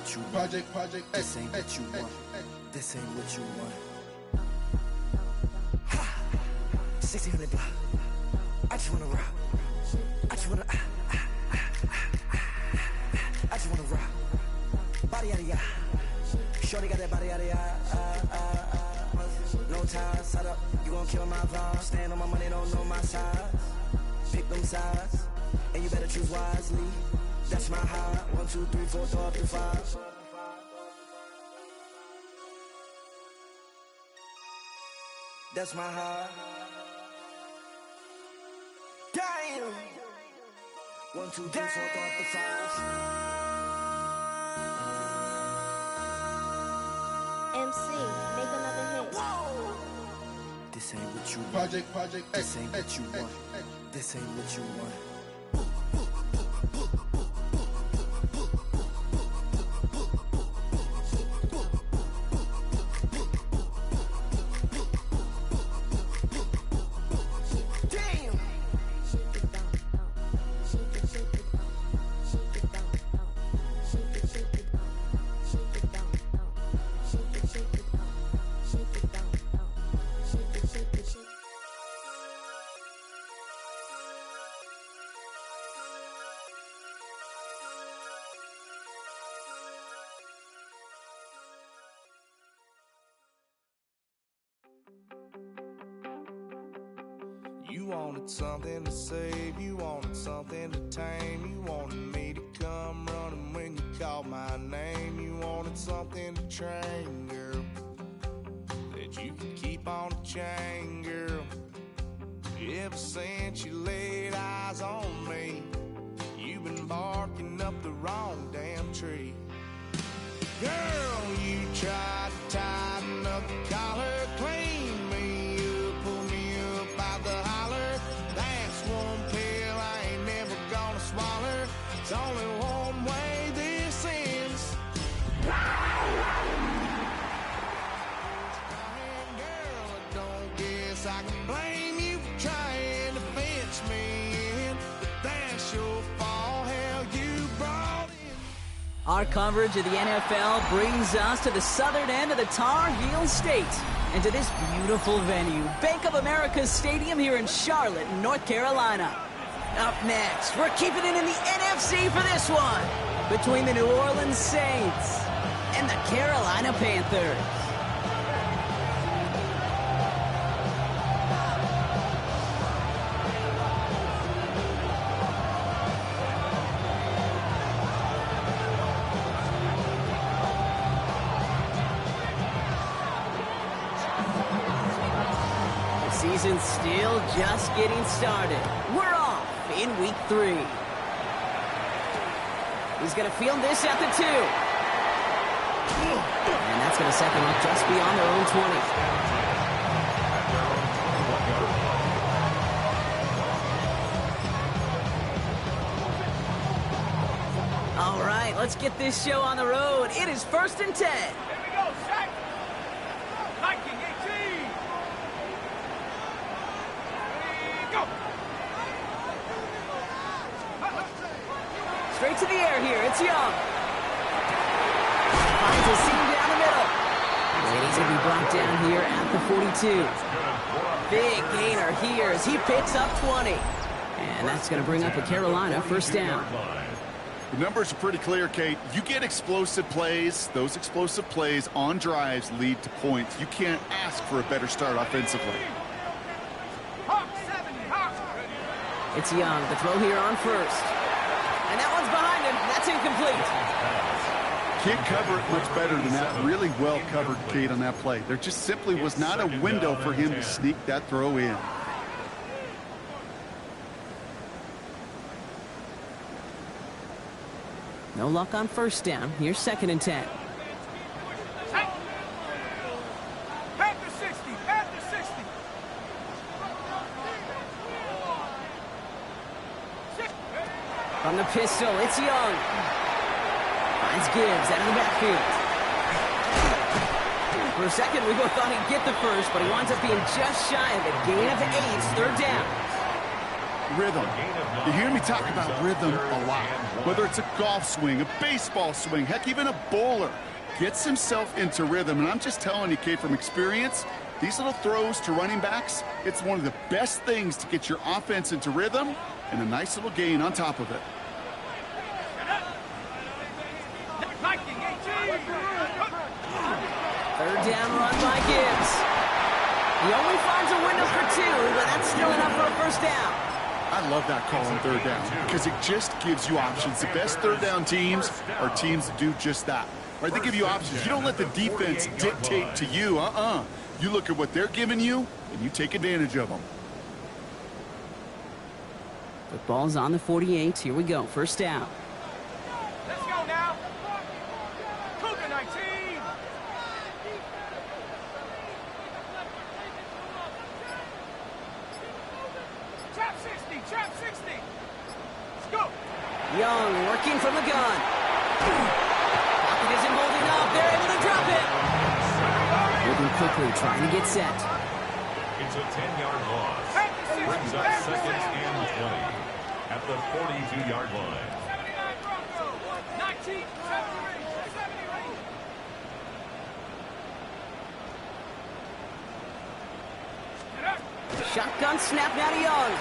what you want. This ain't what you want. This ain't what you want. Ha! 1600 block. I just wanna rock. I just wanna I just wanna rock. Body yada yada. Shorty got that body yada yada. No ties, set up. You gon' kill my vibe. Stand on my money, don't know my size. Pick them sides, and you better choose wisely. That's my high. 1, 2, 3, 4, throw up to 5. That's my high. Damn. 1, 2, 3, 4, throw up to 5. MC, make another hit. Whoa. This ain't what you want. This ain't what you want. This ain't what you want. You wanted something to save, you wanted something to tame. You wanted me to come running when you called my name. You wanted something to train, girl, that you could keep on the chain, girl. Ever since you laid eyes on me, you've been barking up the wrong damn tree. Girl, you tried to tighten up the collar, clean me up, pull me up out the holler. That's one pill I ain't never gonna swallow. It's only one way this ends. Girl, I don't guess I can blame you for trying to fence me in, but that's your fault. Hell, you brought in. Our coverage of the NFL brings us to the southern end of the Tar Heel State and to this beautiful venue, Bank of America Stadium here in Charlotte, North Carolina. Up next, we're keeping it in the NFC for this one, between the New Orleans Saints and the Carolina Panthers. Season's still just getting started. We're off in week 3. He's going to field this at the 2. And that's going to set them up just beyond their own 20. All right, let's get this show on the road. It is 1st and 10. Here we go, Shaq. Viking 18. Go. Straight to the air here. It's Young. Finds a seam down the middle. And he's going to be brought down here at the 42. Big gainer here as he picks up 20. And that's going to bring up a Carolina first down. The numbers are pretty clear, Kate. You get explosive plays. Those explosive plays on drives lead to points. You can't ask for a better start offensively. It's Young, the throw here on first. And that one's behind him. That's incomplete. Can't cover it much better than that. Really well covered, Kate, on that play. There just simply was not a window for him to sneak that throw in. No luck on first down. Here's 2nd and 10. Panther 60. Panther 60. From the pistol, it's Young. Finds Gibbs out of the backfield. For a second, we both thought he'd get the first, but he winds up being just shy of a gain of 8. 3rd down. Rhythm. You hear me talk about rhythm a lot. Whether it's a golf swing, a baseball swing, heck, even a bowler gets himself into rhythm. And I'm just telling you, Kate, from experience, these little throws to running backs, it's one of the best things to get your offense into rhythm and a nice little gain on top of it. Third down run by Gibbs. He only finds a window for 2, but that's still enough for a first down. I love that call on third down because it just gives you options. The best third down teams are teams that do just that. Right? They give you options. You don't let the defense dictate to you. You look at what they're giving you, and you take advantage of them. The ball's on the 48. Here we go. First down. Let's go now. Cougar 19. Trap 60. Trap 60. Let's go. Young working from the gun. Pocket isn't holding up. They're able to drop it. Moving quickly, trying to get set. It's a 10-yard loss. Brings up second and 20 at the 42-yard line. 79 Broncos. 19. 70. Shotgun snap now to Young.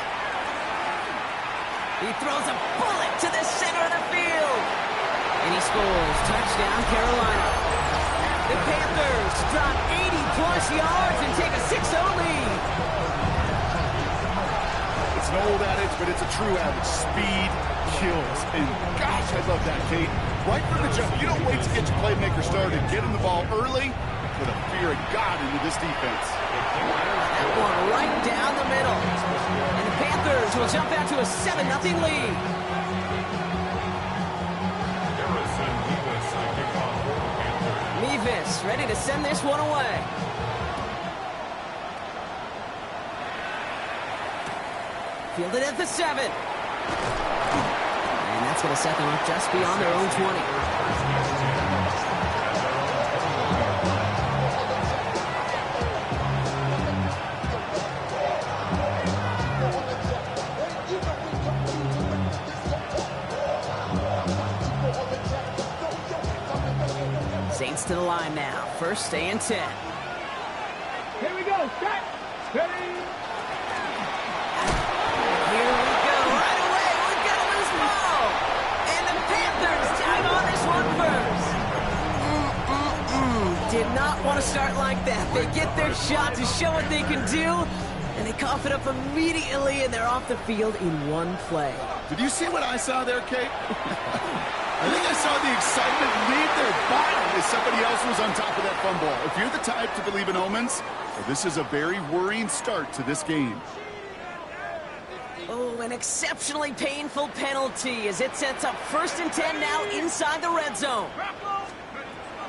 He throws a bullet to the center of the field. And he scores. Touchdown, Carolina. The Panthers drop 80-plus yards and take a 6-0 lead. It's an old adage, but it's a true adage. Speed kills. And gosh, I love that, Kate. Right from the jump, you don't wait to get your playmaker started. Get him the ball early. Put a fear of God into this defense. That one right down the middle. And the Panthers will jump out to a 7-0 lead. Mevis ready to send this one away. Fielded at the 7. And that's going to set them up just beyond their own 20. Saints to the line now. First and 10. Here we go. Set. Ready. Here we go. Right away, we've got a loose ball. And the Panthers tag on this one first. Did not want to start like that. They get their shot to show what they can do, and they cough it up immediately, and they're off the field in one play. Did you see what I saw there, Kate? I think I saw the excitement leave their body as somebody else was on top of that fumble. If you're the type to believe in omens, well, this is a very worrying start to this game. Oh, an exceptionally painful penalty as it sets up first and 10 now inside the red zone.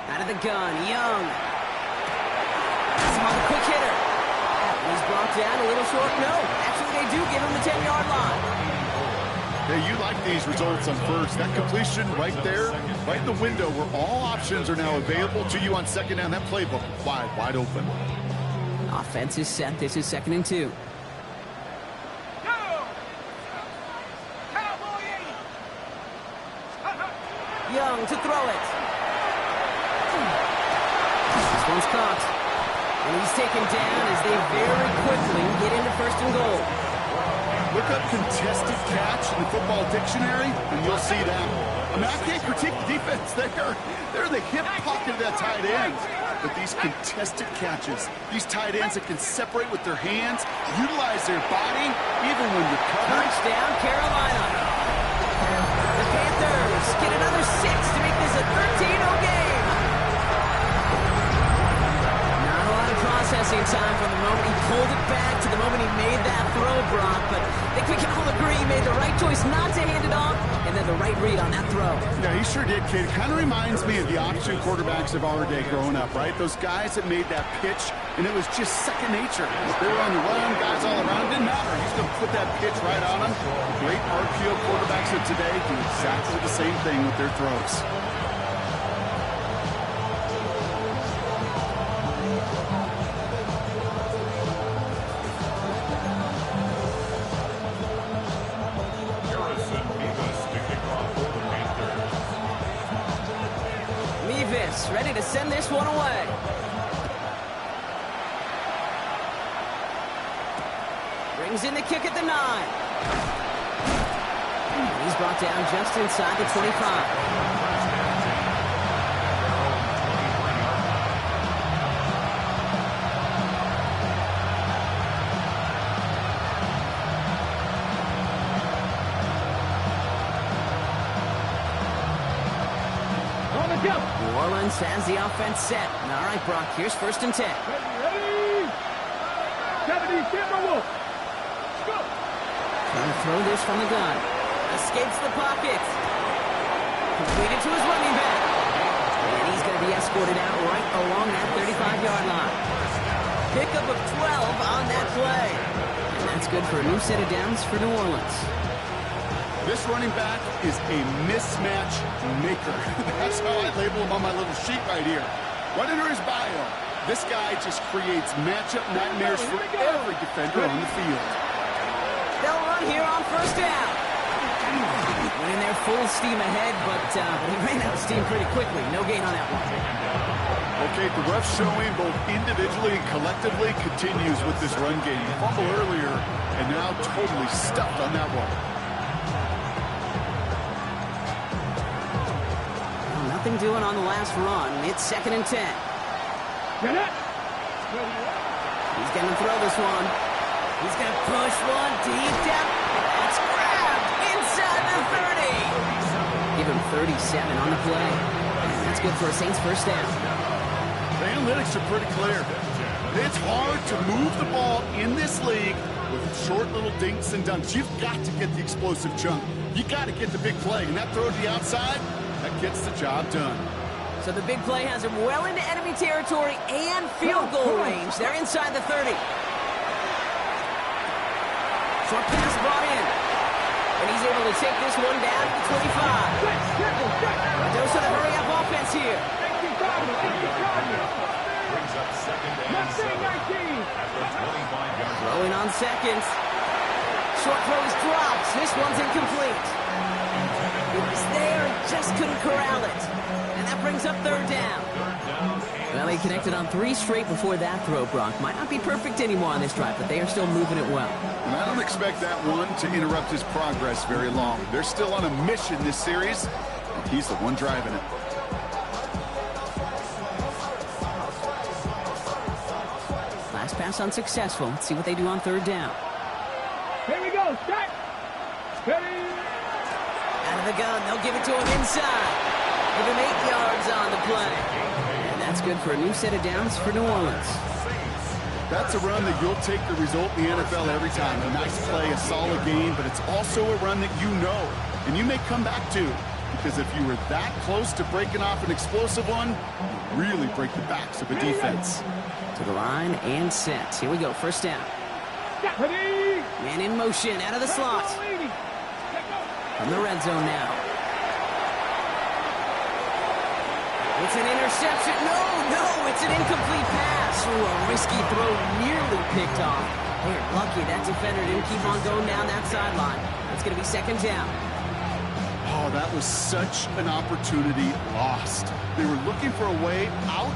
Out of the gun, Young. Smart, quick hitter. He's brought down a little short. No, actually they do give him the 10-yard line. Hey, you like these results on first. That completion right there, right in the window where all options are now available to you on second down. That playbook wide open. Offense is set. This is 2nd and 2. Young to throw it. This one's caught. And he's taken down as they very quickly get into first and goal. Look up contested catch in the football dictionary, and you'll see that. I mean, I can't critique the defense. They're the hip pocket of that tight end. But these contested catches, these tight ends that can separate with their hands, utilize their body, even when you're covered. Touchdown, Carolina. The Panthers get another 6 to make this a 13-0 game. Not a lot of processing time from the moment he pulled it back to the moment he made that throw, Brock. But I think we can all agree he made the right choice not to hand it off, and then the right read on that throw. Yeah, he sure did, kid. Kind of reminds me of the option quarterbacks of our day growing up, right? Those guys that made that pitch, and it was just second nature. They were on the run, guys all around. Didn't matter. He's going to put that pitch right on them. Great RPO quarterbacks of today do exactly the same thing with their throws. send this one away. Brings in the kick at the 9. He's brought down just inside the 25. New Orleans has the offense set. All right, Brock, here's 1st and 10. Ready? 70, camera wolf. Go. Trying to throw this from the gun. Escapes the pocket. Completed to his running back. And he's going to be escorted out right along that 35-yard line. Pickup of 12 on that play. And that's good for a new set of downs for New Orleans. This running back is a mismatch maker. That's how I label him on my little sheet right here. Right under his bio, this guy just creates matchup nightmares for every defender on the field. They'll run here on 1st down. Went in there full steam ahead, but he ran out of steam pretty quickly. No gain on that one. Okay, the ref showing both individually and collectively continues with this run game. Fumble earlier, and now totally stuffed on that one. Nothing doing on the last run. It's 2nd and 10. Get it. He's going to throw this one. He's going to push one deep down. That's grabbed inside the 30. Give him 37 on the play. And that's good for a Saints 1st down. The analytics are pretty clear. It's hard to move the ball in this league with short little dinks and dunks. You've got to get the explosive chunk. You got to get the big play. And that throw to the outside, that gets the job done. So the big play has him well into enemy territory and field goal range. They're inside the 30. Short pass brought in. And he's able to take this one down to the 25. Dose of the hurry-up offense here. Brings up 2nd and 7 at the 25-yard line. Throwing on seconds. Short throw is dropped. This one's incomplete. It was there, just couldn't corral it. And that brings up 3rd down. Well, they connected on 3 straight before that throw, Brock. Might not be perfect anymore on this drive, but they are still moving it well. And I don't expect that one to interrupt his progress very long. They're still on a mission this series, and he's the one driving it. Last pass unsuccessful. Let's see what they do on 3rd down. Here we go. Start. Ready. Out of the gun, they'll give it to him inside. Give him 8 yards on the play. And that's good for a new set of downs for New Orleans. That's a run that you'll take the result in the NFL every time. A nice play, a solid game, but it's also a run that you know, and you may come back to, because if you were that close to breaking off an explosive one, you really break the backs of a defense. To the line and set. Here we go, 1st down. Ready. Man in motion, out of the slot. From the red zone now. It's an interception. No, it's an incomplete pass. Ooh, a risky throw nearly picked off. They're lucky that defender didn't keep on going down that sideline. It's going to be 2nd down. Oh, that was such an opportunity lost. They were looking for a way out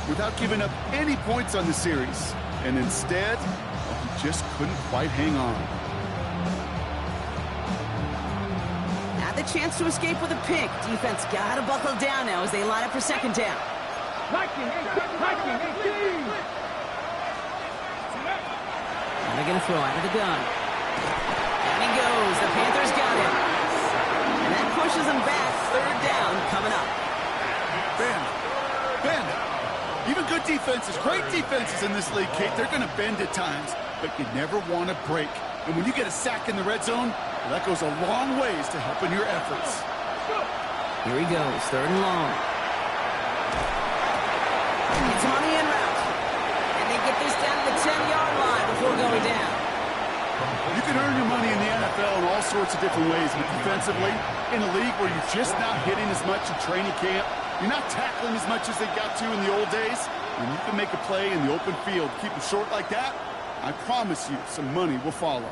without giving up any points on the series. And instead, he just couldn't quite hang on. Had the chance to escape with a pick. Defense got to buckle down now as they line up for 2nd down. Hiking, 18. And they're going to throw out of the gun. Down he goes. The Panthers got him. And that pushes them back. 3rd down coming up. Ben, even good defenses, great defenses in this league, Kate, they're going to bend at times, but you never want to break. And when you get a sack in the red zone, well, that goes a long ways to helping your efforts. Here he goes, 3rd and long. It's on the in route. And they get this down to the 10-yard line before going down. You can earn your money in the NFL in all sorts of different ways, but defensively, in a league where you're just not hitting as much in training camp, you're not tackling as much as they got to in the old days, when you can make a play in the open field, keep it short like that, I promise you some money will follow.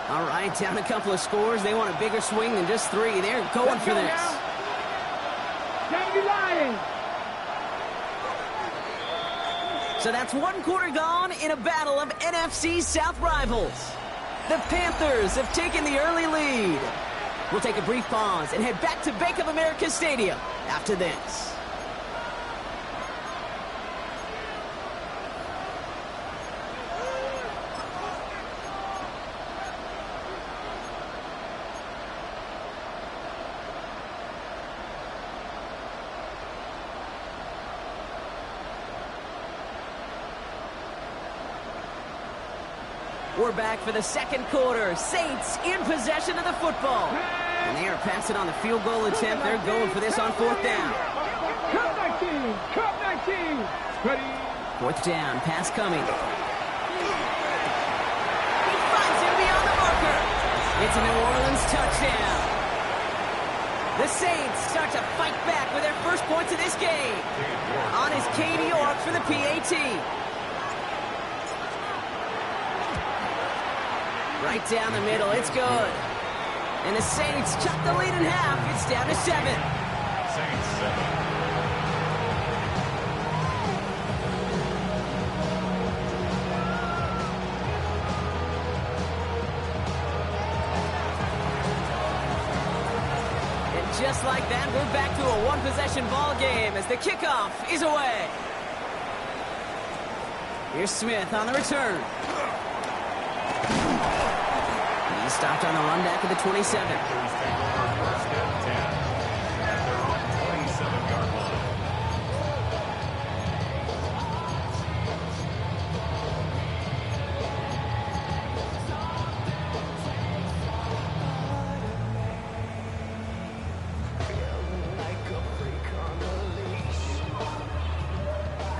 All right, down a couple of scores. They want a bigger swing than just 3. They're going for this. So that's 1 quarter gone in a battle of NFC South rivals. The Panthers have taken the early lead. We'll take a brief pause and head back to Bank of America Stadium after this. We're back for the second quarter. Saints in possession of the football. And they are passing on the field goal attempt. They're going for this on 4th down. Cut 19! Cut 19! Ready? 4th down, pass coming. He finds him beyond the marker. It's a New Orleans touchdown. The Saints start to fight back with their first points of this game. On is Katie York for the PAT. Right down the middle, it's good. And the Saints cut the lead in half. It's down to 7. Saints 7. And just like that, we're back to a 1-possession ball game as the kickoff is away. Here's Smith on the return. He stopped on the run back at the 27. First and 10 at their own 27-yard line.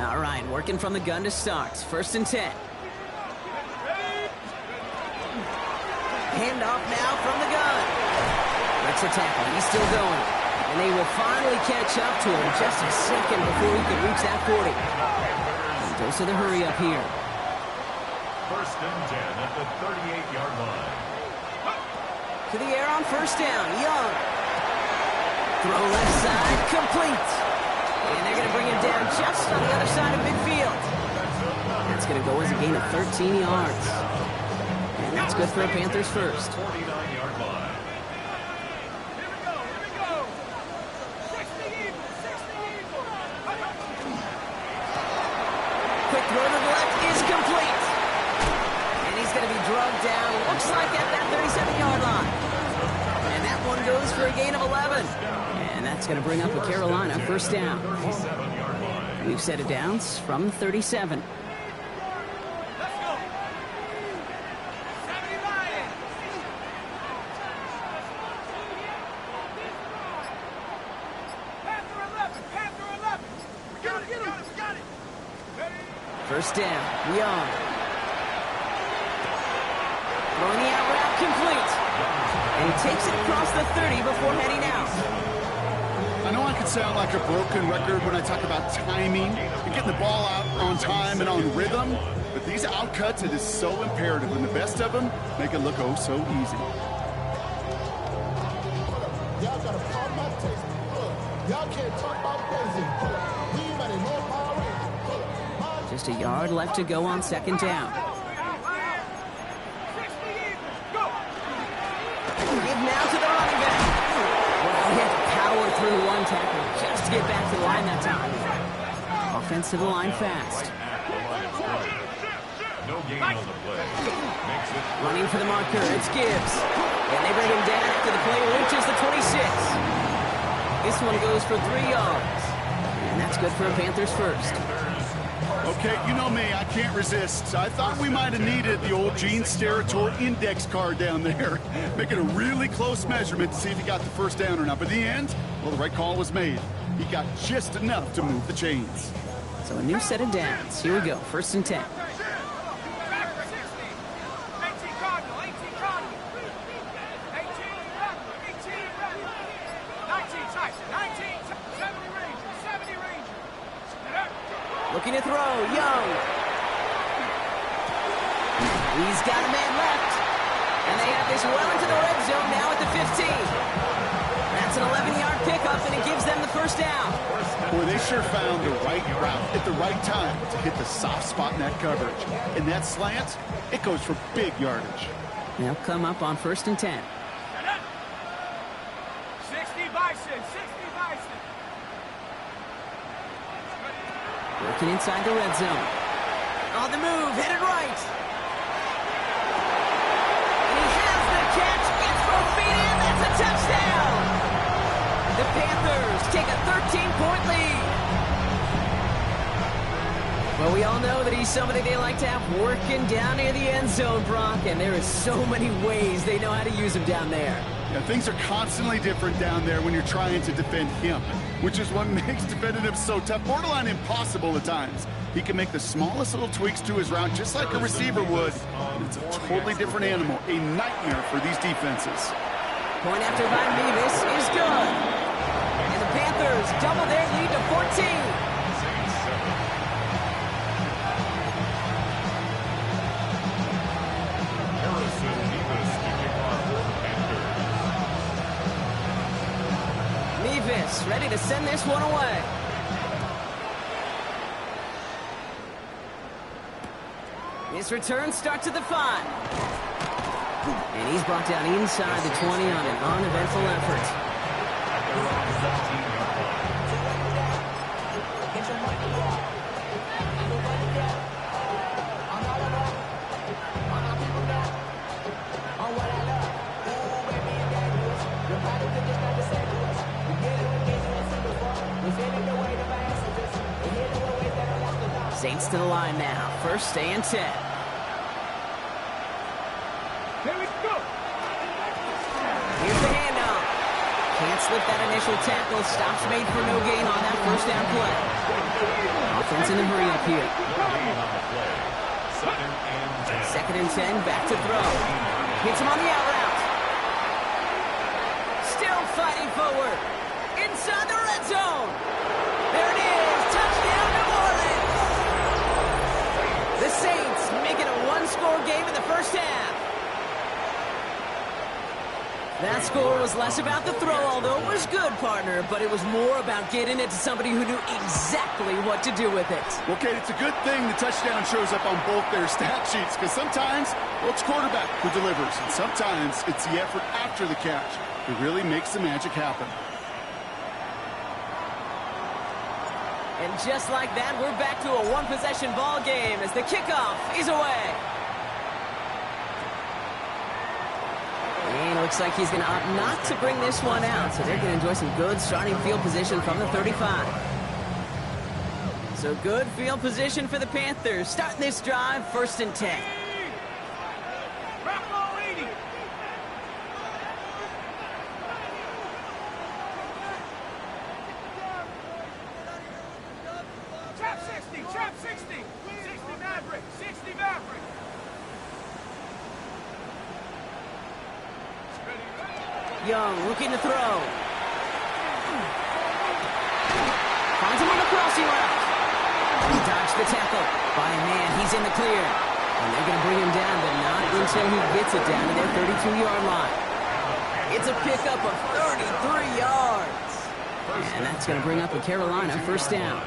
All right, working from the gun to start. 1st and 10. Handoff now from the gun. Breaks the tackle. He's still going. And they will finally catch up to him just a second before he can reach that 40. And goes to the hurry up here. 1st and 10 at the 38-yard line. To the air on 1st down. Young. Throw left side. Complete. And they're going to bring him down just on the other side of midfield. That's going to go as a gain of 13 yards. That's good for a Panthers first. 49-yard line. Here we go! 60 Eagles! Quick throw to the left is complete. And he's going to be drugged down, looks like at that 37-yard line. And that one goes for a gain of 11. And that's going to bring up a Carolina 1st down. 37-yard line. New set of downs from 37. First down, Young. Throwing the out route complete. And he takes it across the 30 before heading out. I know I can sound like a broken record when I talk about timing and getting the ball out on time and on rhythm, but these out cuts, it is so imperative, and the best of them make it look oh so easy. Y'all gotta pop my taste. Y'all can't talk about crazy. We ready, more power. Just a yard left to go on 2nd down. Give now to the running back. Well, he had to power through one tackle just to get back to the line that time. Offensive line fast. No gain on the play. Makes it Running for the marker, it's Gibbs. And they bring him down after the play reaches the 26. This one goes for 3 yards. And that's good for a Panthers first. Okay, you know me, I can't resist. I thought we might have needed the old Gene Steratore index card down there, making a really close measurement to see if he got the 1st down or not. But in the end, well, the right call was made. He got just enough to move the chains. So a new set of downs. Here we go, 1st and 10. Looking to throw, Young. He's got a man left. And they have this well into the red zone now at the 15. That's an 11-yard pickup, and it gives them the first down. Boy, they sure found the right route at the right time to hit the soft spot in that coverage. And that slant, it goes for big yardage. They'll come up on 1st and 10. 60 Bison, 60 Bison. Working inside the red zone. On the move, headed right. And he has the catch, gets both feet in, that's a touchdown. The Panthers take a 13-point lead. Well, we all know that he's somebody they like to have working down near the end zone, Brock, and there is so many ways they know how to use him down there. Yeah, things are constantly different down there when you're trying to defend him, which is what makes defending him so tough, borderline impossible at times. He can make the smallest little tweaks to his route just like a receiver would. And it's a totally different animal, a nightmare for these defenses. Point after by Mevis is good. And the Panthers double their lead to 14. Mevis ready to send this one away. His return starts at the 5. And he's brought down inside the 20 on an uneventful effort. Saints to the line now. 1st and 10. Here we go. Here's the handoff. Can't slip that initial tackle. Stops made for no gain on that 1st down play. Offense in a hurry up here. 2nd and 10. Back to throw. Hits him on the out route. Still fighting forward. Inside the red zone. There it is. Touchdown, New Orleans. The Saints make it a one-score game in the 1st half. That score was less about the throw, although it was good, partner, but it was more about getting it to somebody who knew exactly what to do with it. Well, Kate, it's a good thing the touchdown shows up on both their stat sheets, because sometimes, well, it's quarterback who delivers, and sometimes it's the effort after the catch that really makes the magic happen. And just like that, we're back to a one-possession ball game as the kickoff is away. And it looks like he's going to opt not to bring this one out, so they're going to enjoy some good starting field position from the 35. So good field position for the Panthers. Starting this drive, 1st and 10. Trap 60. 60 Maverick. 60 Maverick. Young looking to throw. Finds him on the crossing route. He dodged the tackle. By a man, he's in the clear. And they're going to bring him down, but not until he gets it down to their 32-yard line. It's a pickup of 33 yards. And that's going to bring up a Carolina 1st down.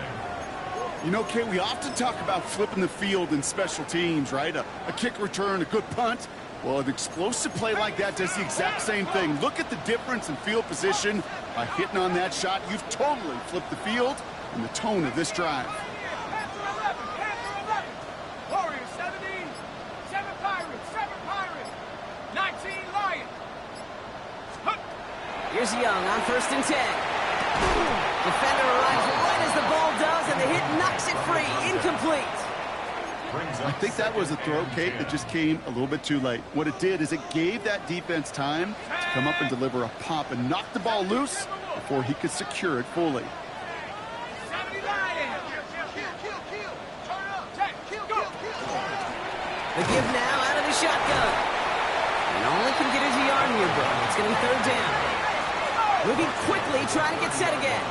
You know, Kate, we often talk about flipping the field in special teams, right? A kick return, a good punt. Well, an explosive play like that does the exact same thing. Look at the difference in field position. By hitting on that shot, you've totally flipped the field and the tone of this drive. Panther 11. Warriors 17. 7 Pirates. 7 Pirates. 19 Lions. Here's Young on 1st and 10. Defender arrives right as the ball does, and the hit knocks it free. Incomplete. I think that was a throw, Kate, that just came a little bit too late. What it did is it gave that defense time to come up and deliver a pop and knock the ball loose before he could secure it fully. 70 Lions. The give now out of the shotgun. And all he can get is a yard here, but it's going to be 3rd down. Moving quickly, trying to get set again.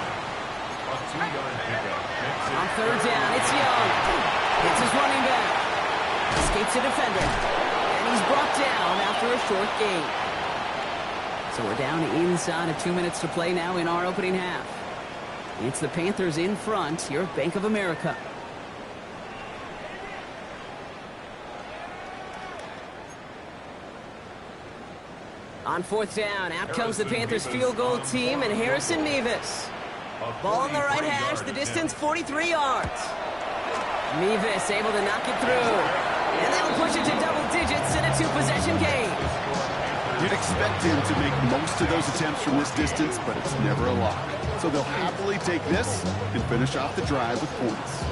On 3rd down, it's Young. Hits his running back. Escapes a defender. And He's brought down after a short gain. So we're down inside of 2 minutes to play now in our opening half. It's the Panthers in front here at Bank of America. On fourth down, out comes the Panthers field goal team and Harrison Mevis. Ball on the right hash, the distance 43 yards. Mevis able to knock it through. And that'll push it to double digits in a two-possession game. You'd expect him to make most of those attempts from this distance, but it's never a lock. So they'll happily take this and finish off the drive with points.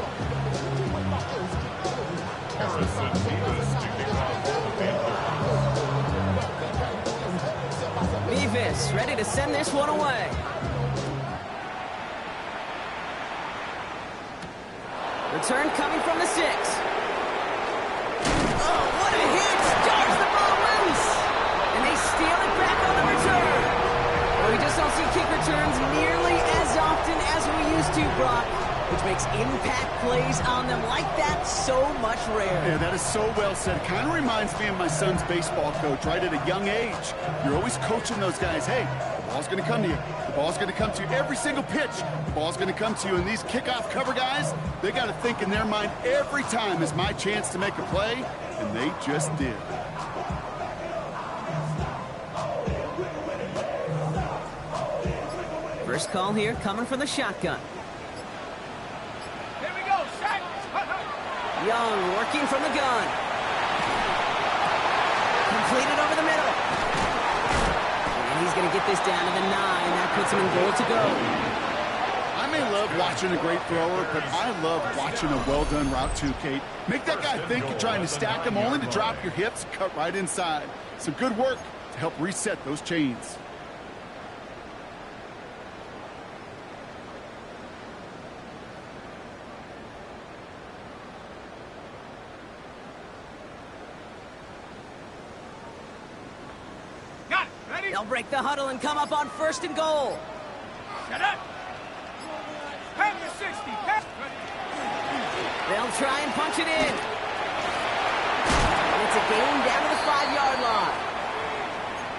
Harrison Mevis to kick off for the Panthers. Mevis ready to send this one away. Return coming from the 6. Oh, what a hit! Dodge the ball loose! And they steal it back on the return. Well, we just don't see kick returns nearly as often as we used to, Brock, which makes impact plays on them like that so much rarer. Yeah, that is so well said. Kind of reminds me of my son's baseball coach, right at a young age. You're always coaching those guys, hey, the ball's going to come to you. The ball's going to come to you every single pitch. The ball's going to come to you. And these kickoff cover guys, they got to think in their mind every time is my chance to make a play, and they just did. First call here coming from the shotgun. Here we go, set. Young working from the gun. Completed over the middle. And he's going to get this down to the 9. That puts him in goal to go. I may love watching a great thrower, but I love watching a well-done route too, Kate. Make that guy think you're trying to stack him only to drop your hips, cut right inside. Some good work to help reset those chains. They'll break the huddle and come up on first and goal. Shut up. Hang the 60. They'll try and punch it in. And it's a gain down to the 5-yard line.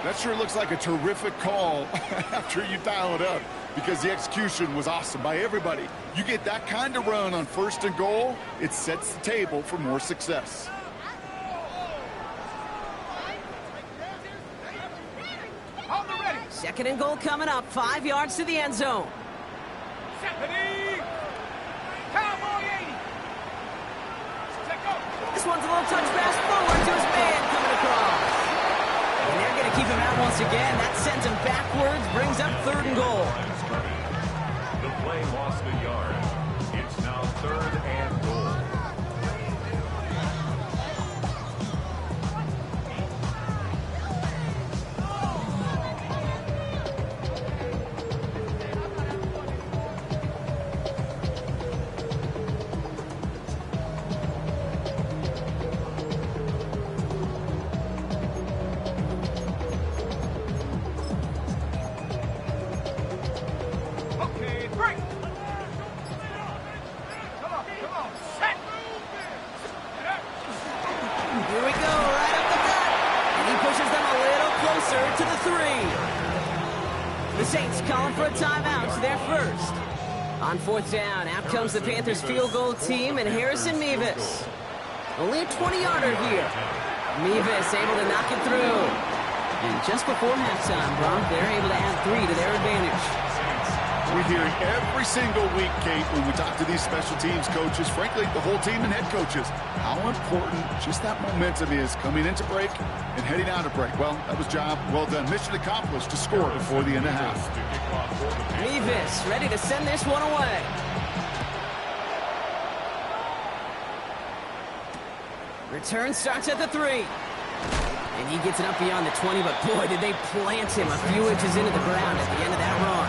That sure looks like a terrific call after you dial it up, because the execution was awesome by everybody. You get that kind of run on first and goal, it sets the table for more success. Second and goal coming up, 5 yards to the end zone. Stephanie! Cowboy 80! Check go! This one's a little touch pass forward to his man coming across. And they're going to keep him out once again. That sends him backwards, brings up third and goal. The play lost a yard. It's now third and goal. To the 3. The Saints calling for a timeout to their first. On fourth down, out comes the Panthers field goal team and Harrison Mevis. Only a 20-yarder here. Mevis able to knock it through. And just before halftime, Brock, they're able to add 3 to their advantage. We hear it every single week, Kate, when we talk to these special teams coaches, frankly, the whole team and head coaches, how important just that momentum is coming into break and heading out of break. Well, that was job well done. Mission accomplished to score before the end of half. Mevis ready to send this one away. Return starts at the 3. And he gets it up beyond the 20, but boy, did they plant him a few inches into the ground at the end of that run.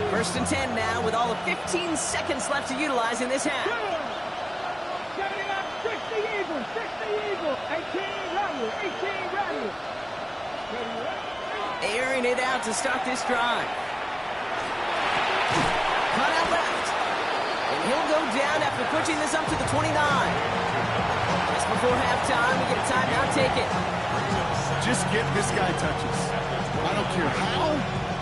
First and 10 now with all of 15 seconds left to utilize in this half. 60 Eagles, 18 Rally, 18 Rally. Airing it out to start this drive. Cut out left. And he'll go down after pushing this up to the 29. Just before halftime, we get a timeout. Take it. Just get this guy touches. I don't care how,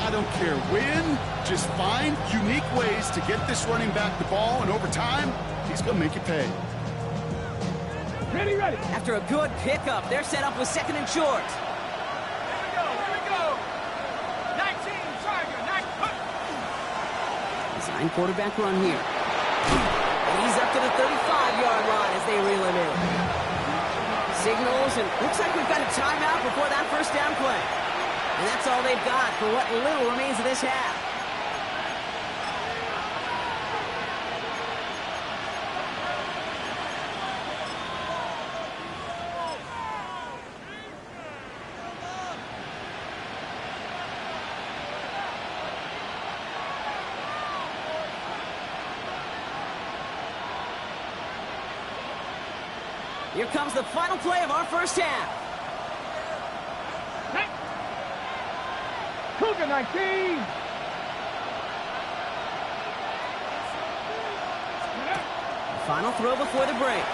I don't care when. Just find unique ways to get this running back the ball, and over time, he's going to make you pay. Ready, ready. After a good pickup, they're set up with second and short. Here we go. 19, Tiger, 19. Design quarterback run here. And he's up to the 35-yard line as they reel him in. Signals, and looks like we've got a timeout before that first down play. And that's all they've got for what little remains of this half. Here comes the final play of our first half. Cougar 19. Final throw before the break.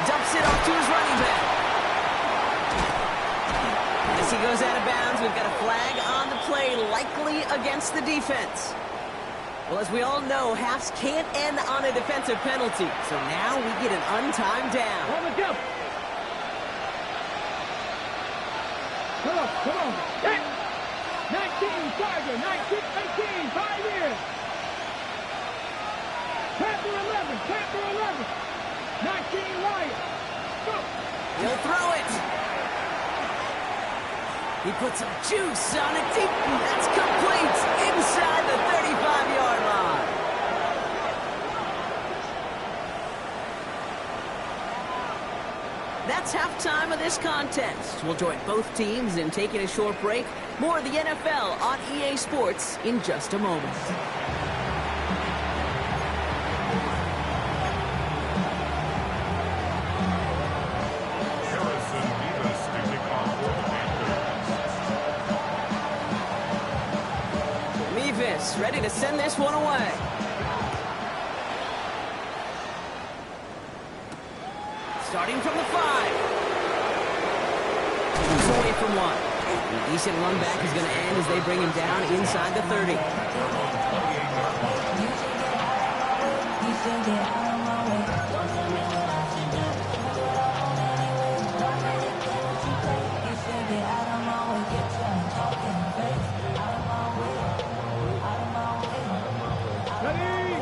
Dumps it off to his running back. As he goes out of bounds, we've got a flag on the play, likely against the defense. Well, as we all know, halves can't end on a defensive penalty. So now we get an untimed down. On the jump. Come on. 19, Tiger, 19, 5 years. Panther 11, 19, Lion. Go. He'll throw it. He puts some juice on it deep, and that's complete inside the 35-yard line. That's halftime of this contest. We'll join both teams in taking a short break. More of the NFL on EA Sports in just a moment. Mevis ready to send this one away. Starting from the 5. He's away from one. A decent run back is going to end as they bring him down inside the 30.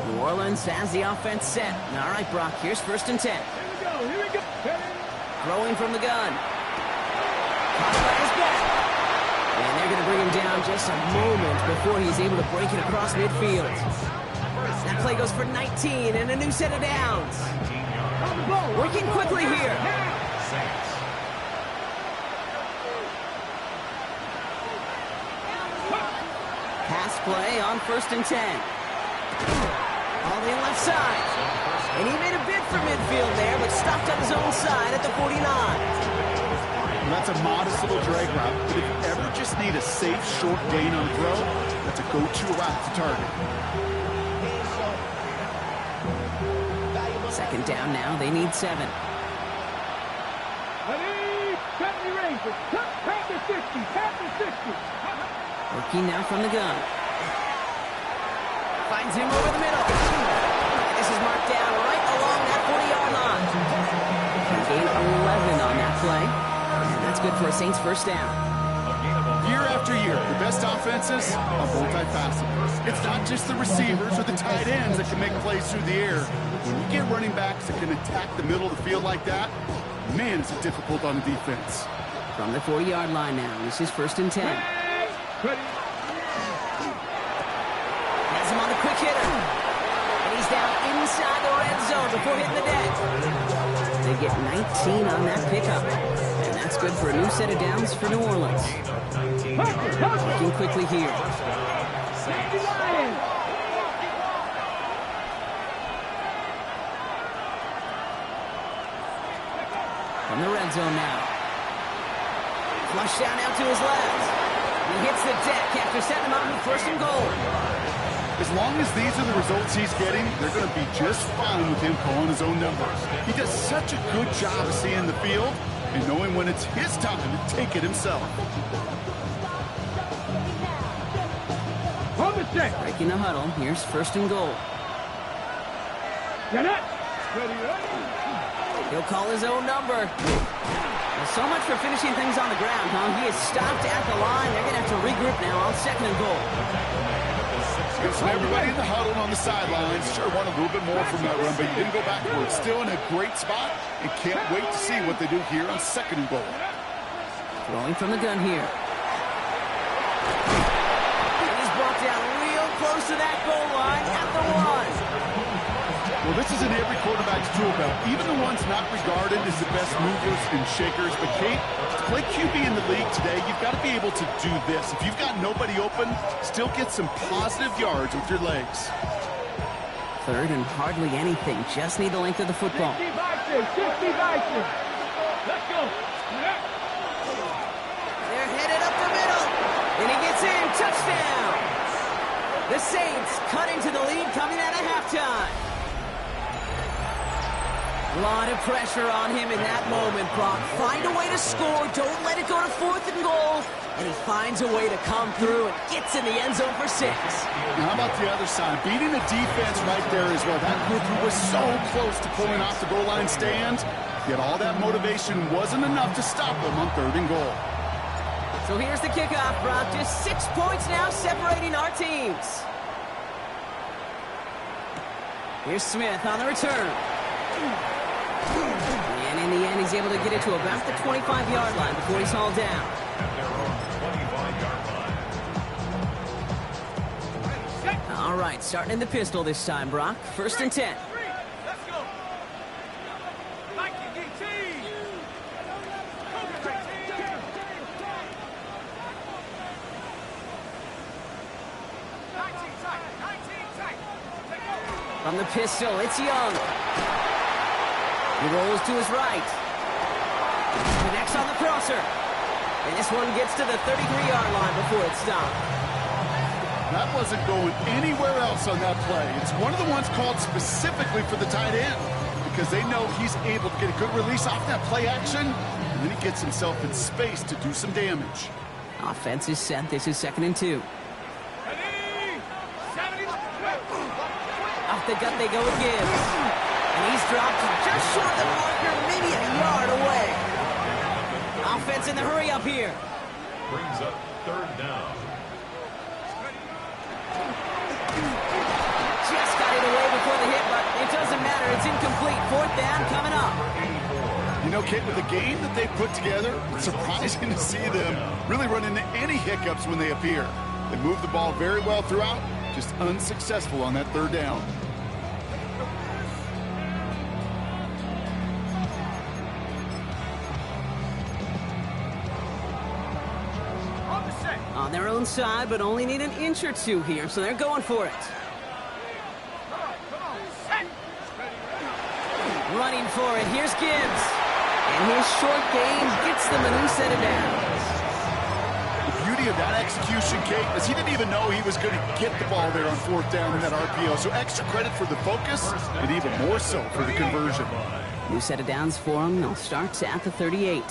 New Orleans has the offense set. All right, Brock, here's 1st and 10. Here we go. Throwing from the gun. Caught by his back. And they're going to bring him down just a moment before he's able to break it across midfield. That play goes for 19 and a new set of downs. Working quickly here. Pass play on 1st and 10. On the left side. And he made a bid for midfield there, but stopped on his own side at the 49. Well, that's a modest little drag route, but if you ever just need a safe, short gain on the throw, that's a go-to route to target. 2nd down now, they need 7. Working now from the gun. Finds him over the middle. This is marked down right along that 40-yard line. Gain 11 on that play. And that's good for a Saints 1st down. Year after year, the best offenses are multifaceted. It's not just the receivers or the tight ends that can make plays through the air. When you get running backs that can attack the middle of the field like that, man, is it difficult on the defense. From the 40-yard line now, this is 1st and 10. Has him on the quick hitter. And he's down inside the red zone before hitting the deck. They get 19 on that pickup. And that's good for a new set of downs for New Orleans. Working quickly here. From the red zone now. Flush down out to his left. He hits the deck after setting him up with first and goal. As long as these are the results he's getting, they're going to be just fine with him calling his own numbers. He does such a good job of seeing the field and knowing when it's his time to take it himself. Breaking the huddle. Here's first and goal. He'll call his own number. Well, so much for finishing things on the ground, huh? He is stopped at the line. They're going to have to regroup now on second and goal. So everybody in the huddle on the sidelines sure want a little bit more from that run, but he didn't go backwards. Still in a great spot and can't wait to see what they do here on second and goal. Throwing from the gun here. And he's brought down real close to that goal line at the one. Well, this is in every quarterback's tool belt, even the ones not regarded as the best movers and shakers. But, Kate, to play QB in the league today, you've got to be able to do this. If you've got nobody open, still get some positive yards with your legs. Third and hardly anything. Just need the length of the football. 60 Vikings. Let's go. They're headed up the middle. And he gets in. Touchdown. The Saints cut into the lead coming out of halftime. A lot of pressure on him in that moment, Brock. Find a way to score. Don't let it go to fourth and goal. And he finds a way to come through and gets in the end zone for 6. Now, how about the other side? Beating the defense right there as well. That group who was so close to pulling off the goal line stand, yet all that motivation wasn't enough to stop them on third and goal. So here's the kickoff, Brock. Just 6 points now separating our teams. Here's Smith on the return. And in the end, he's able to get it to about the 25-yard line before he's hauled down. At their own 25-yard line. All right, starting in the pistol this time, Brock. First and 10. Let's go. Viking DT. From the pistol, it's Young. He rolls to his right. Connects on the crosser. And this one gets to the 33-yard line before it's stopped. That wasn't going anywhere else on that play. It's one of the ones called specifically for the tight end because they know he's able to get a good release off that play action, and then he gets himself in space to do some damage. Offense is set. This is 2nd and 2. Off the gut they go with Gibbs. And he's dropped just short of the marker, maybe a yard away. Offense in the hurry up here. Brings up third down. Just got it away before the hit, but it doesn't matter. It's incomplete. 4th down coming up. You know, Kate, with the game that they put together, it's surprising to see them really run into any hiccups when they appear. They move the ball very well throughout, just unsuccessful on that third down. On their own side, but only need an inch or two here, so they're going for it. Running for it. Here's Gibbs. And his short game gets them a new set of downs. The beauty of that execution, Kate, is he didn't even know he was going to get the ball there on 4th down in that RPO. So extra credit for the focus, and even more so for the conversion. New set of downs for him. They'll start at the 38.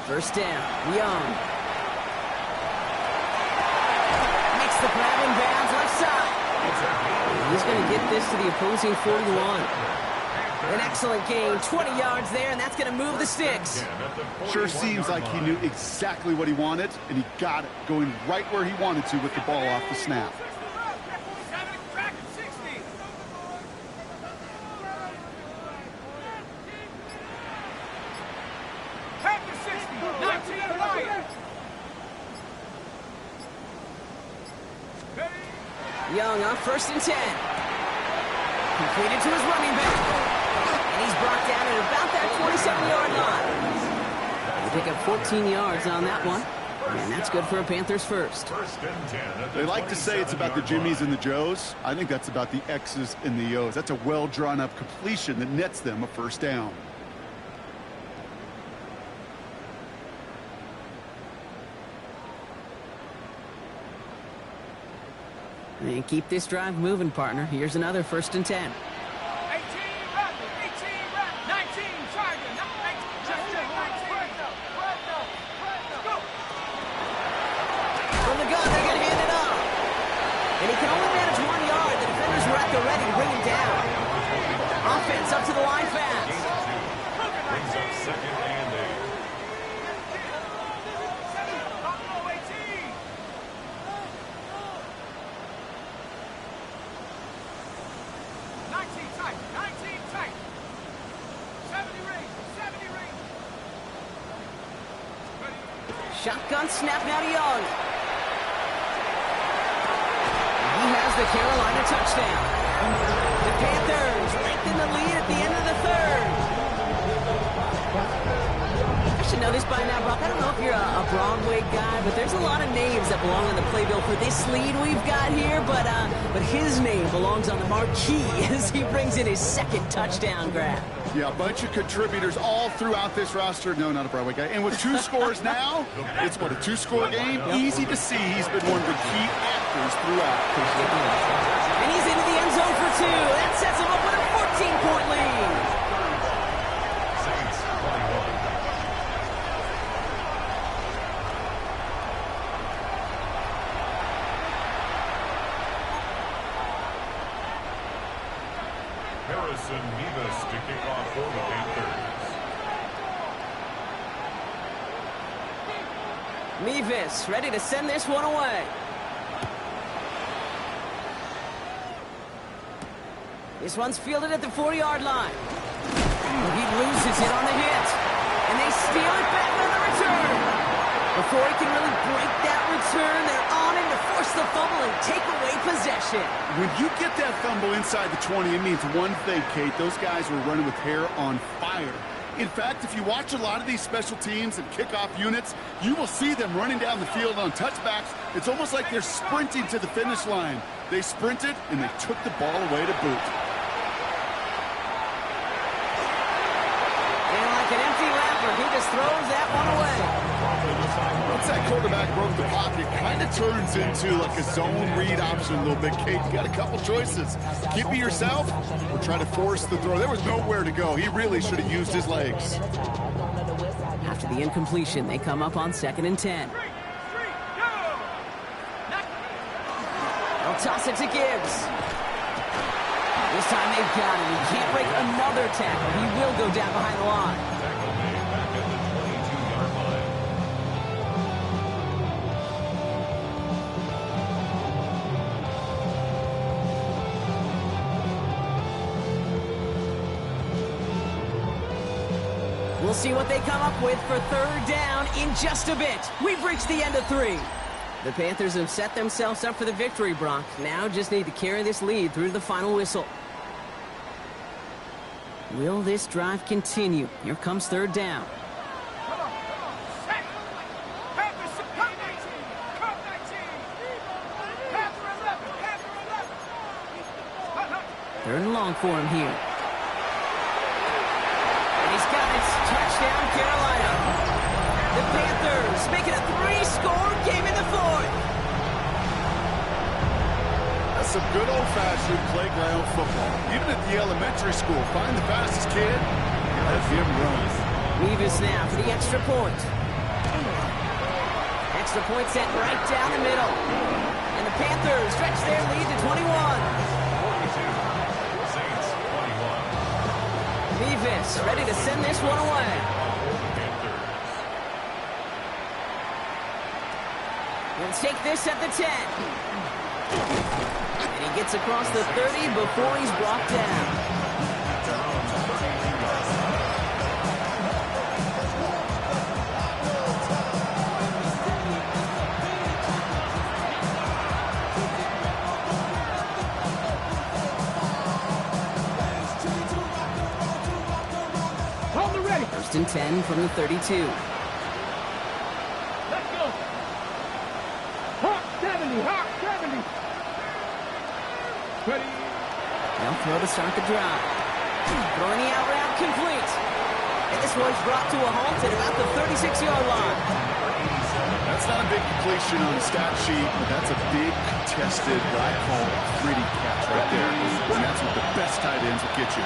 First down, Young. Makes the grab and bounds left side. He's going to get this to the opposing 41. An excellent gain, 20 yards there, and that's going to move the sticks. Sure seems like he knew exactly what he wanted, and he got it, going right where he wanted to with the ball off the snap. Young on 1st and 10. Completed to his running back. And he's brought down at about that 27-yard line. They pick up 14 yards on that one. And that's good for a Panthers first. First and 10 at the They like to say it's about the 27-yard Jimmies line. and the Joes. I think that's about the X's and the O's. That's a well-drawn-up completion that nets them a first down. And keep this drive moving, partner. Here's another first and 10. 18, run, 18, run, 19, target, 19, just 19. Go. From the gun, they're going to hand it off. And he can only manage 1 yard. The defenders were at the ready to bring him down. Offense up to the line fast. Brings up second and 8. Buffalo 18. 19 tight, 19 tight. 70 rings, 70 rings. Shotgun snap now to Young. He has the Carolina touchdown. The Panthers lengthen the lead at the end of the third. I should know this by now, Brock. I don't know if you're a Broadway guy, but there's a lot of names that belong on the playbill for this lead we've got here. But his name belongs on the marquee as he brings in his second touchdown grab. Yeah, a bunch of contributors all throughout this roster. No, not a Broadway guy. And with 2 scores now, it's what, a 2-score game? Easy to see he's been one of the key actors throughout. And he's into the end zone for 2. That sets him up with a 14-point lead. Saints 21. Harrison Mevis to kick off for the Panthers. Mevis ready to send this one away. This one's fielded at the 40-yard line. He loses it on the hit. And they steal it back on the return. Before he can really break that return, they're on him to force the fumble and take away possession. When you get that fumble inside the 20, it means one thing, Kate. Those guys were running with hair on fire. In fact, if you watch a lot of these special teams and kickoff units, you will see them running down the field on touchbacks. It's almost like they're sprinting to the finish line. They sprinted, and they took the ball away to boot. And like an empty wrapper, he just throws that one away. Once that quarterback broke the pocket, kind of turns into like a zone read option a little bit, Kate. You got a couple choices. Keep it yourself or try to force the throw. There was nowhere to go. He really should have used his legs. After the incompletion, they come up on 2nd and 10. They'll toss it to Gibbs. This time they've got him. He can't break another tackle. He will go down behind the line. Tackle made back at the 22-yard line. We'll see what they come up with for 3rd down in just a bit. We've reached the end of 3. The Panthers have set themselves up for the victory, Brock. Now just need to carry this lead through to the final whistle. Will this drive continue? Here comes 3rd down. Set. Panthers, come 19. Come 19. Panther 11. Panther 11. 3rd and long for him here. And he's got it. Touchdown, Carolina. The Panthers making a 3-score game in the 4th. That's some good old-fashioned playground football. Even at the elementary school, find the fastest kid, let him run. Mevis now for the extra point. Extra point sent right down the middle. And the Panthers stretch their lead to 21. 42. Saints 21. Mevis ready to send this one away. Panthers. Let's take this at the 10. And he gets across the 30 before he's brought down. Hold the ready. 1st and 10 from the 32. Let's go. They'll throw to start the drive. Throwing the out route complete. And this one's brought to a halt at about the 36-yard line. That's not a big completion on the stat sheet, but that's a big contested, what I call a gritty catch right there. And that's what the best tight ends will get you.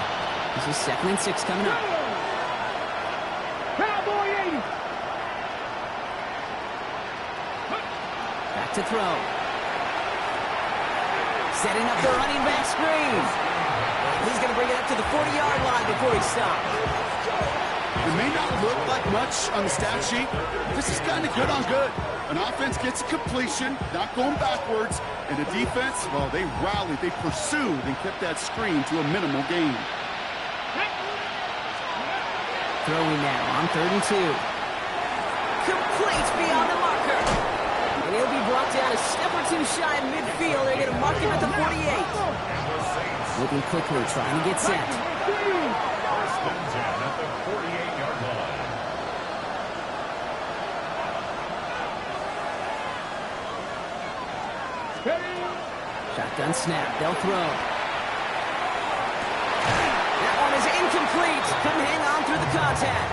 This is 2nd and 6 coming up. Back to throw. Setting up the running back screen. He's going to bring it up to the 40-yard line before he stops. It may not look like much on the stat sheet. This is kind of good on good. An offense gets a completion, not going backwards, and the defense, well, they rallied, they pursued, and kept that screen to a minimal gain. Throwing now on 3rd and 2. Complete beyond the marker. And he'll be brought down a step or two shy of midfield. They're going to mark him at the 48. Looking quickly, trying to get set. First and 10 at the 48-yard line. Shotgun snap. They'll throw. That one is incomplete. Couldn't hang on through the contact.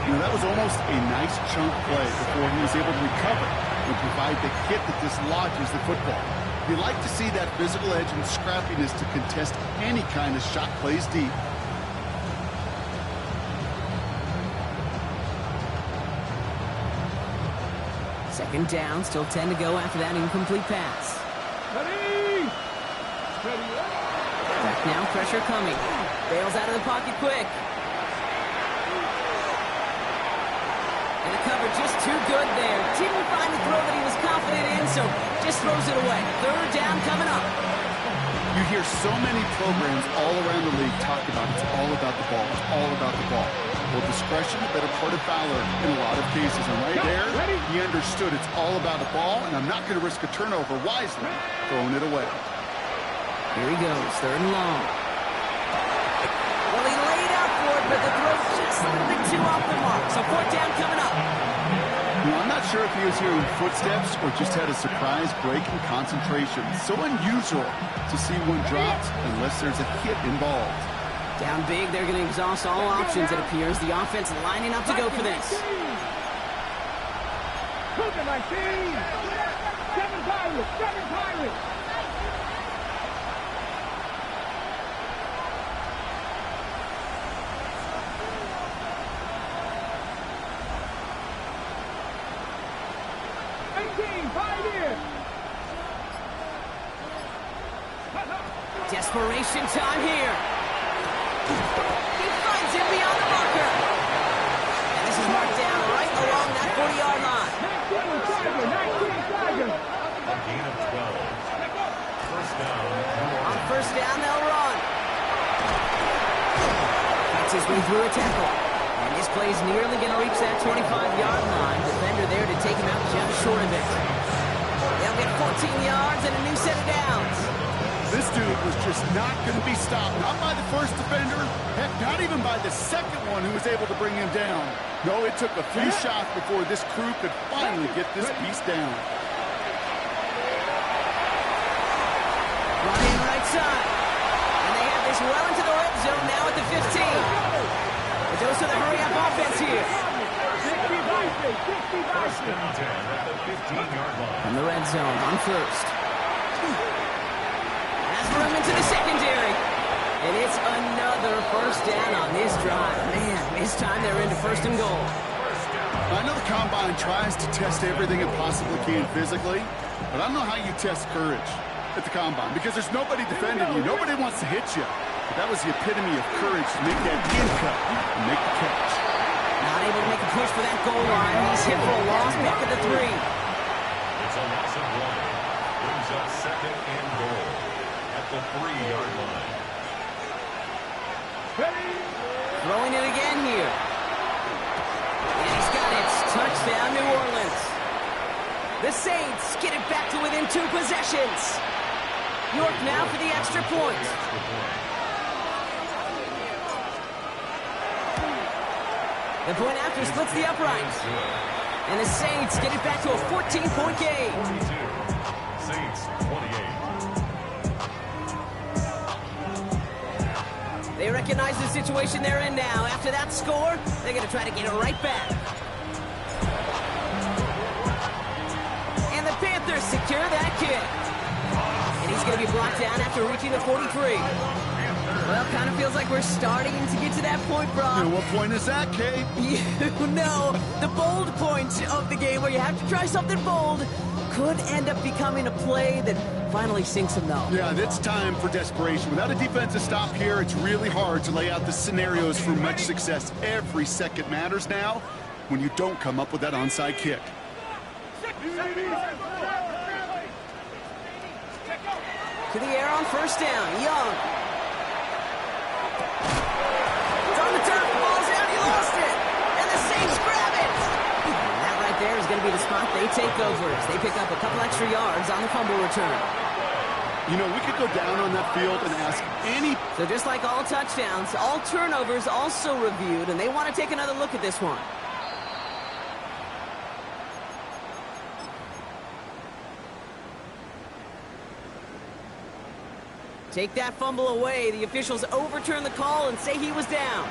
You know, that was almost a nice chunk play before he was able to recover and provide the hit that dislodges the football. You like to see that physical edge and scrappiness to contest any kind of shot plays deep. Second down, still 10 to go after that incomplete pass. Back now, pressure coming. Bails out of the pocket quick. And the cover just too good there. Didn't find the throw that he was confident in, so just throws it away. 3rd down coming up. You hear so many programs all around the league talk about it's all about the ball. It's all about the ball. Well, discretion, the better part of valor in a lot of cases. And right there, he understood it's all about the ball, and I'm not going to risk a turnover wisely, throwing it away. Here he goes, 3rd and long. Well, he laid out for it, but the throw's just a little bit too off the mark. So 4th down coming up. You know, I'm not sure if he was hearing footsteps or just had a surprise break in concentration. So unusual to see one dropped unless there's a hit involved. Down big, they're going to exhaust all options, it appears. The offense lining up to go for this. 7 Pirates! Desperation time here. He finds him beyond the marker. And this is marked down right along that 40-yard line. A gain of 12. First down. On 1st down, they'll run. Fights his way through a tackle. And this play's nearly going to reach that 25-yard line. Defender there to take him out just short of it. They'll get 14 yards and a new set of downs. This dude was just not going to be stopped. Not by the first defender. Heck, not even by the second one who was able to bring him down. No, it took a few shots before this crew could finally get this beast down. Running right side. And they have this well into the red zone now at the 15. But those are the hurry-up offense here. First and 10 at the 15-yard line. From the red zone on 1st. Room into the secondary. And it's another 1st down on this drive. Man, this time they're into 1st and goal. I know the Combine tries to test everything it possibly can physically, but I don't know how you test courage at the Combine because there's nobody defending you. Nobody wants to hit you. But that was the epitome of courage to make that in cut and make the catch. Not able to make a push for that goal line. He's hit for a loss back at the 3. It's a loss of 1. Brings up 2nd and goal at the 3-yard line. Throwing it again here. And he's got it. Touchdown, New Orleans. The Saints get it back to within 2 possessions. York now for the extra point. The point after splits the uprights. And the Saints get it back to a 14-point game. Saints 28. They recognize the situation they're in now. After that score, they're going to try to get it right back. And the Panthers secure that kick. And he's going to be brought down after reaching the 43. Well, kind of feels like we're starting to get to that point, Brock. And what point is that, Kate? You know, the bold point of the game where you have to try something bold could end up becoming a play that finally sinks them, though. Yeah, it's time for desperation. Without a defensive stop here, it's really hard to lay out the scenarios for much success. Every second matters now when you don't come up with that onside kick. To the air on first down, Young. It's on the turf, the ball's out, he lost it. And the Saints grab it. And that right there is going to be the spot they take over as they pick up a couple extra yards on the fumble return. You know, we could go down on that field and ask any... So just like all touchdowns, all turnovers also reviewed, and they want to take another look at this one. Take that fumble away. The officials overturn the call and say he was down.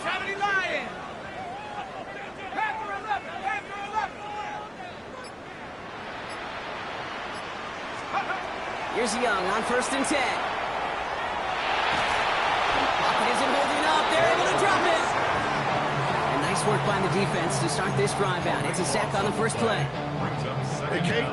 70 Lions. Panther 11. Panther 11. Here's Young on first and 10. Pocket isn't holding up. They're able to drop it. And nice work by the defense to start this drive out. It's a sack on the first play. Hey, Kate,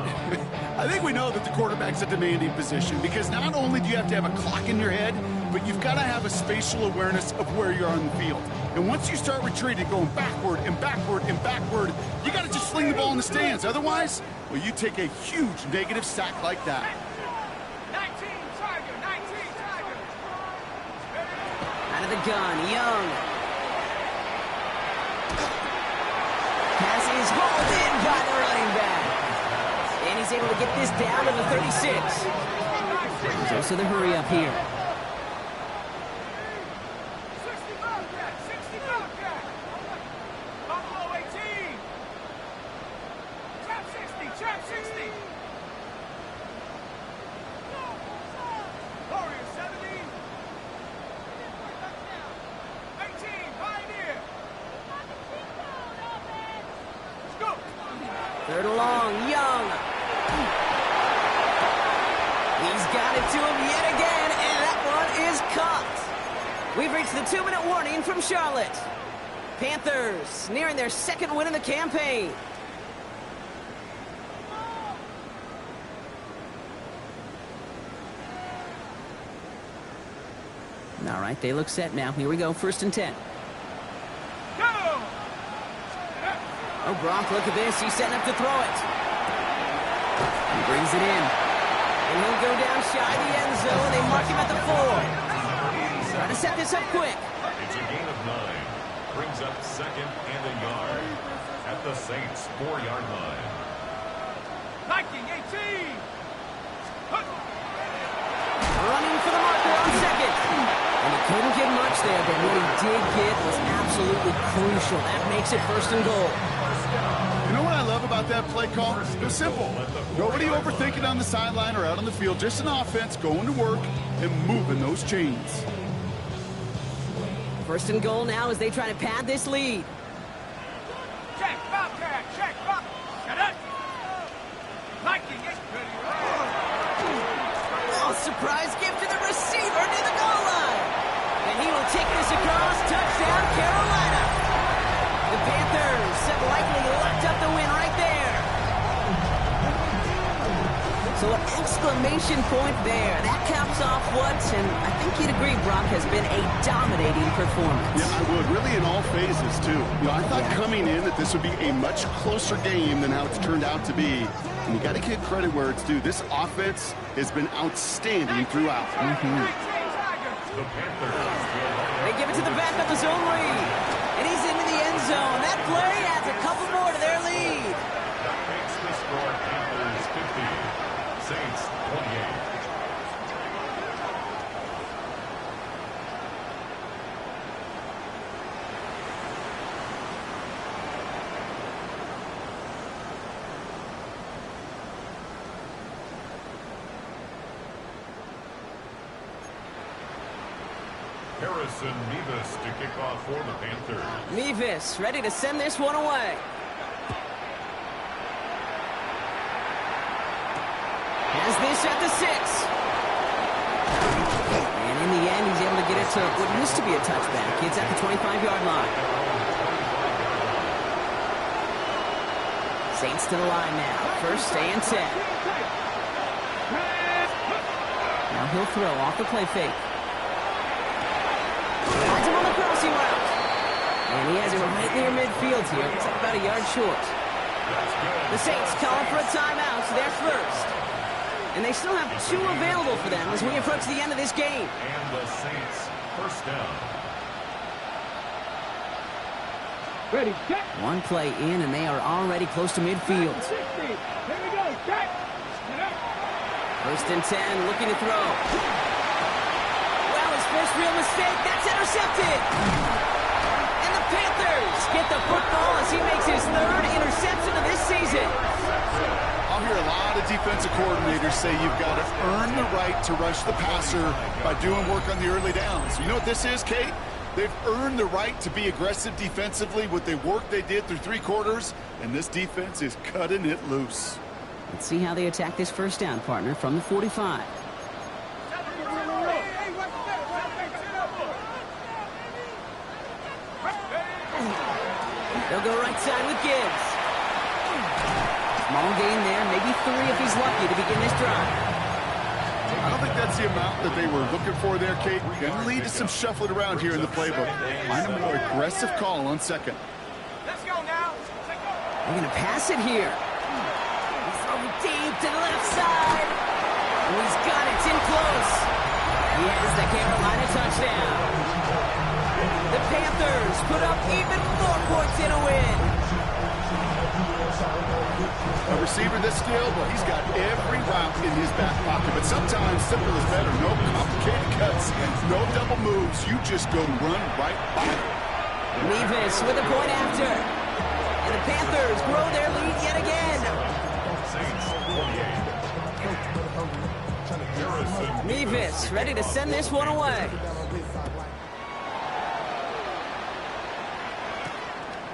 I think we know that the quarterback's a demanding position because not only do you have to have a clock in your head, but you've got to have a spatial awareness of where you are on the field. And once you start retreating, going backward and backward and backward, you got to just sling the ball in the stands. Otherwise, well, you take a huge negative sack like that. 19 Tiger. 19 Tiger. Out of the gun, Young. Pass is hauled in by the running back. And he's able to get this down to the 36. There's also the hurry up here. 60 Bobcat. 60 Bobcat. Buffalo 18. Trap 60. Trap 60. Warriors 70. 18. Pioneer. Let's go. Third and long, Young. He's got it to him yet again, and that one is caught. We've reached the 2-minute warning from Charlotte. Panthers nearing their second win of the campaign. All right, they look set now. Here we go, first and 10. Go. Oh, Brock, look at this. He's setting up to throw it. He brings it in. And he'll go down shy of the end zone. They mark him at the 4. Try to set this up quick. It's a gain of 9. Brings up second and a yard at the Saints' 4-yard line. Viking 18. Running for the marker on second. And he couldn't get much there, but what he did get was absolutely crucial. That makes it first and goal. You know what I love about that play call? It was simple. Nobody overthinking on the sideline or out on the field. Just an offense going to work and moving those chains. First and goal now as they try to pad this lead. Check Bobcat. Check Bob. Shut up. Viking 8. Oh, surprise gift to the receiver near the goal line. And he will take this across. Touchdown, Carolina. The Panthers have likely locked up the win right there. So an exclamation point there. That caps off what, and I think you'd agree, Brock, has been a dominating performance. Yeah, I would. Really in all phases, too. You know, I thought coming in that this would be a much closer game than how it's turned out to be. And you got to give credit where it's due. This offense has been outstanding throughout. The Panthers. They give it to the back of the zone read. And he's into the end zone. That play adds a couple more to their lead. That makes the score Panthers 50. Saints 28. Harrison Mevis to kick off for the Panthers. Mevis ready to send this one away. Has this at the 6. And in the end, he's able to get it to what used to be a touchback. It's at the 25-yard line. Saints to the line now. First and 10. Now he'll throw off the play fake. Finds him on the crossing route. And he has it right near midfield here. It's about a yard short. The Saints calling for a timeout. They're first. And they still have 2 available for them as we approach the end of this game. And the Saints first down. Ready, set. One play in, and they are already close to midfield. 60. Here we go, set. First and 10, looking to throw. Well, his first real mistake, that's intercepted. And the Panthers get the football as he makes his 3rd interception of this season. I'll hear a lot of defensive coordinators say you've got to earn the right to rush the passer by doing work on the early downs. You know what this is, Kate? They've earned the right to be aggressive defensively with the work they did through 3 quarters, and this defense is cutting it loose. Let's see how they attack this first down, partner, from the 45. They'll go right side with Gibbs. Small gain there, maybe 3 if he's lucky to begin this drive. I don't think that's the amount that they were looking for there, Kate. Going to lead to some shuffling around here in the playbook. Find a more aggressive call on second. Let's go now. They're going to pass it here. He's throwing deep to the left side. Oh, he's got it. It's in close. He has the Carolina touchdown. The Panthers put up even more points in a win. A receiver this skilled, well, he's got every route in his back pocket. But sometimes simple is better. No complicated cuts, no double moves. You just go run right by it. Mevis with a point after. And the Panthers grow their lead yet again. Saints 48. Mevis ready to send this one away.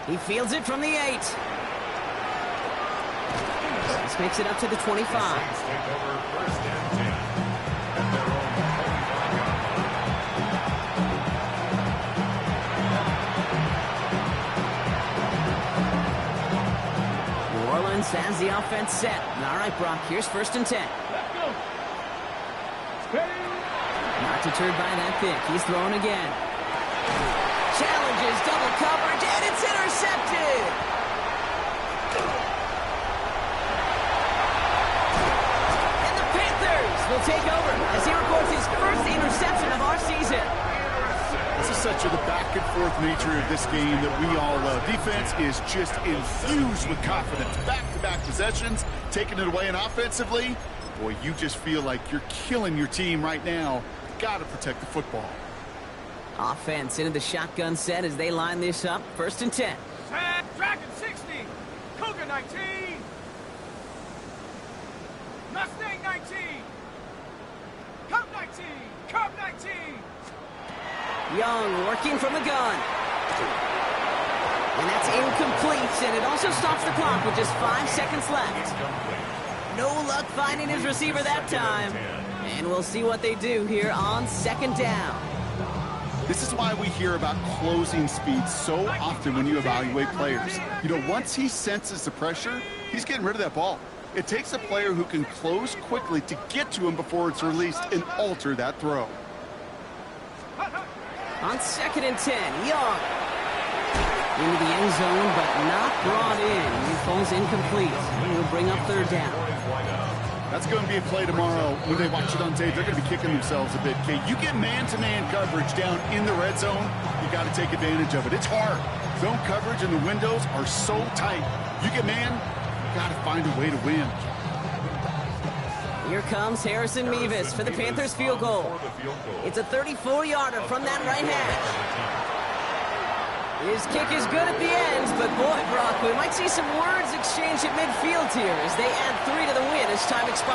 He fields it from the 8. This makes it up to the 25. Saints take over first and 10 at their own 25-yard line. New Orleans has the offense set. All right, Brock, here's first and 10. Let's go. Not deterred by that pick. He's throwing again. Challenges double coverage, and it's intercepted. And the Panthers will take over as he records his first interception of our season. This is such the back-and-forth nature of this game that we all love. Defense is just infused with confidence. Back-to-back possessions, taking it away, and offensively, boy, you just feel like you're killing your team right now. Got to protect the football. Offense into the shotgun set as they line this up. First and 10. Set. Dragon 60. Cougar 19. Mustang 19. Cub 19. Cub 19. Young working from the gun. And that's incomplete, and it also stops the clock with just 5 seconds left. No luck finding his receiver that time. And we'll see what they do here on second down. This is why we hear about closing speed so often when you evaluate players. You know, once he senses the pressure, he's getting rid of that ball. It takes a player who can close quickly to get to him before it's released and alter that throw. On second and 10, Young. Into the end zone, but not brought in. He falls incomplete. And he'll bring up third down. That's going to be a play tomorrow. When they watch it on tape, they're going to be kicking themselves a bit. Okay, you get man-to-man coverage down in the red zone, you got to take advantage of it. It's hard. Zone coverage and the windows are so tight. You get man, you got to find a way to win. Here comes Harrison Mevis for the Panthers field goal. It's a 34-yarder from that right hash. His kick is good at the end, but boy, Brock, we might see some words exchanged at midfield here as they add 3 to the win as time expires.